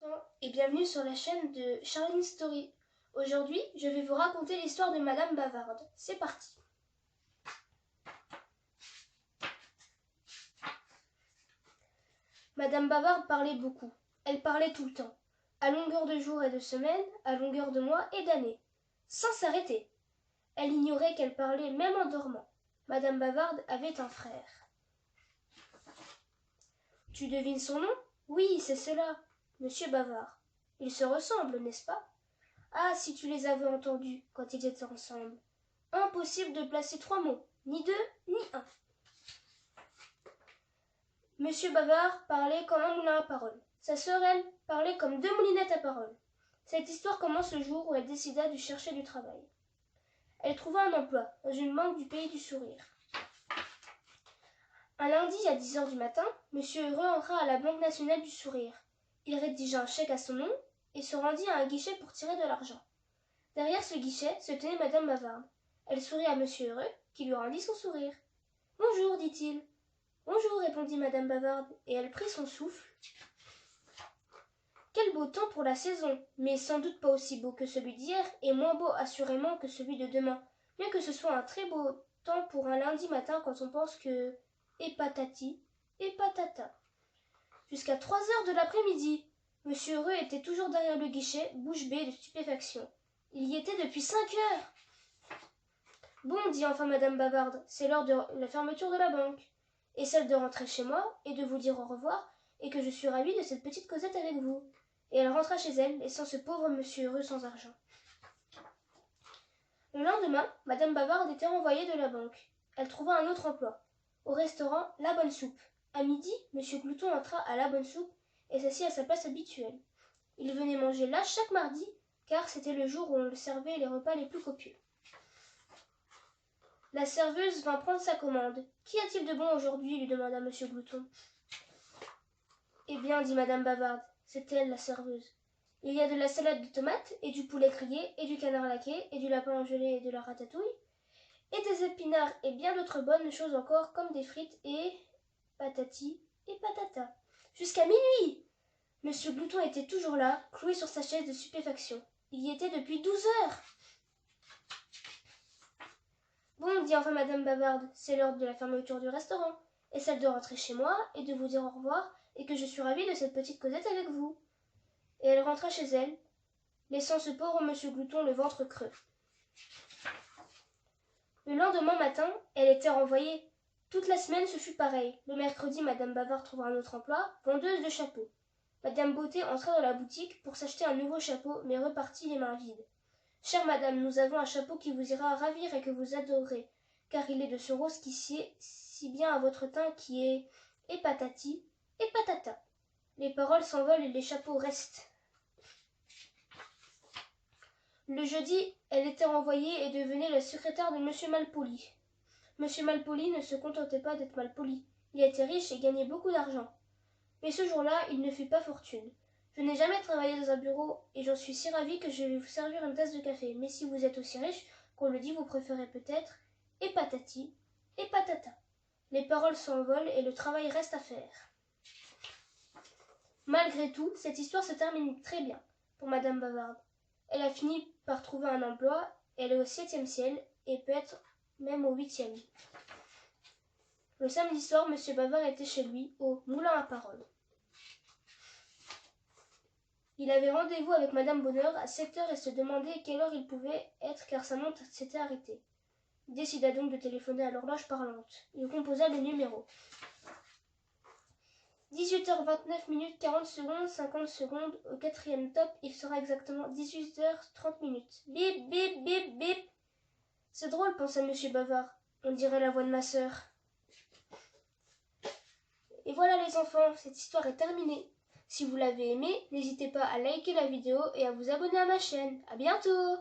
Bonjour et bienvenue sur la chaîne de Charline Story. Aujourd'hui, je vais vous raconter l'histoire de Madame Bavarde. C'est parti. Madame Bavarde parlait beaucoup. Elle parlait tout le temps, à longueur de jours et de semaines, à longueur de mois et d'années, sans s'arrêter. Elle ignorait qu'elle parlait même en dormant. Madame Bavarde avait un frère. Tu devines son nom? Oui, c'est cela, Monsieur Bavard. Ils se ressemblent, n'est-ce pas? Ah, si tu les avais entendus quand ils étaient ensemble. Impossible de placer trois mots, ni deux, ni un. Monsieur Bavard parlait comme un moulin à parole. Sa sœur, elle, parlait comme deux moulinettes à parole. Cette histoire commence le jour où elle décida de chercher du travail. Elle trouva un emploi dans une banque du pays du sourire. Un lundi à 10 heures du matin, Monsieur Heureux entra à la Banque nationale du sourire. Il rédigea un chèque à son nom et se rendit à un guichet pour tirer de l'argent. Derrière ce guichet se tenait Madame Bavarde. Elle sourit à Monsieur Heureux, qui lui rendit son sourire. « Bonjour, dit-il. »« Bonjour, répondit Madame Bavarde, et elle prit son souffle. Quel beau temps pour la saison, mais sans doute pas aussi beau que celui d'hier, et moins beau assurément que celui de demain, bien que ce soit un très beau temps pour un lundi matin quand on pense que... Et patati, et patata. Jusqu'à 3 heures de l'après-midi. Monsieur Heureux était toujours derrière le guichet, bouche bée de stupéfaction. Il y était depuis 5 heures. Bon, dit enfin Madame Bavarde, c'est l'heure de la fermeture de la banque, et celle de rentrer chez moi, et de vous dire au revoir, et que je suis ravie de cette petite causette avec vous. Et elle rentra chez elle, laissant ce pauvre Monsieur Heureux sans argent. Le lendemain, Madame Bavarde était renvoyée de la banque. Elle trouva un autre emploi, au restaurant La Bonne Soupe. À midi, Monsieur Glouton entra à La Bonne Soupe et s'assit à sa place habituelle. Il venait manger là chaque mardi, car c'était le jour où on servait les repas les plus copieux. La serveuse vint prendre sa commande. « Qu'y a-t-il de bon aujourd'hui » lui demanda Monsieur Glouton. « Eh bien, dit Madame Bavarde, c'est elle la serveuse. Il y a de la salade de tomates, et du poulet grillé, et du canard laqué, et du lapin gelé et de la ratatouille, et des épinards et bien d'autres bonnes choses encore, comme des frites et patati et patata. Jusqu'à minuit !» Monsieur Glouton était toujours là, cloué sur sa chaise de stupéfaction. Il y était depuis 12 heures. Bon, dit enfin Madame Bavarde, c'est l'heure de la fermeture du restaurant, et celle de rentrer chez moi, et de vous dire au revoir, et que je suis ravie de cette petite causette avec vous. Et elle rentra chez elle, laissant ce pauvre Monsieur Glouton le ventre creux. Le lendemain matin, elle était renvoyée. Toute la semaine, ce fut pareil. Le mercredi, Madame Bavarde trouva un autre emploi, vendeuse de chapeaux. Madame Beauté entra dans la boutique pour s'acheter un nouveau chapeau, mais repartit les mains vides. « Chère madame, nous avons un chapeau qui vous ira ravir et que vous adorerez, car il est de ce rose qui sied si bien à votre teint qui est... Et patati, et patata. » Les paroles s'envolent et les chapeaux restent. Le jeudi, elle était renvoyée et devenait la secrétaire de Monsieur Malpoli. Monsieur Malpoli ne se contentait pas d'être malpoli. Il était riche et gagnait beaucoup d'argent. Mais ce jour-là, il ne fit pas fortune. Je n'ai jamais travaillé dans un bureau et j'en suis si ravie que je vais vous servir une tasse de café. Mais si vous êtes aussi riche qu'on le dit, vous préférez peut-être... Et patati, et patata. Les paroles s'envolent et le travail reste à faire. Malgré tout, cette histoire se termine très bien pour Madame Bavarde. Elle a fini par trouver un emploi, elle est au 7e ciel et peut-être même au 8e. Le samedi soir, Monsieur Bavard était chez lui, au moulin à parole. Il avait rendez-vous avec Madame Bonheur à 7 heures et se demandait quelle heure il pouvait être car sa montre s'était arrêtée. Il décida donc de téléphoner à l'horloge parlante. Il composa le numéro. 18h29 40 secondes, 50 secondes, au 4e top, il sera exactement 18h30. Bip, bip, bip, bip. C'est drôle, pensa Monsieur Bavard. On dirait la voix de ma sœur. Et voilà les enfants, cette histoire est terminée. Si vous l'avez aimée, n'hésitez pas à liker la vidéo et à vous abonner à ma chaîne. À bientôt!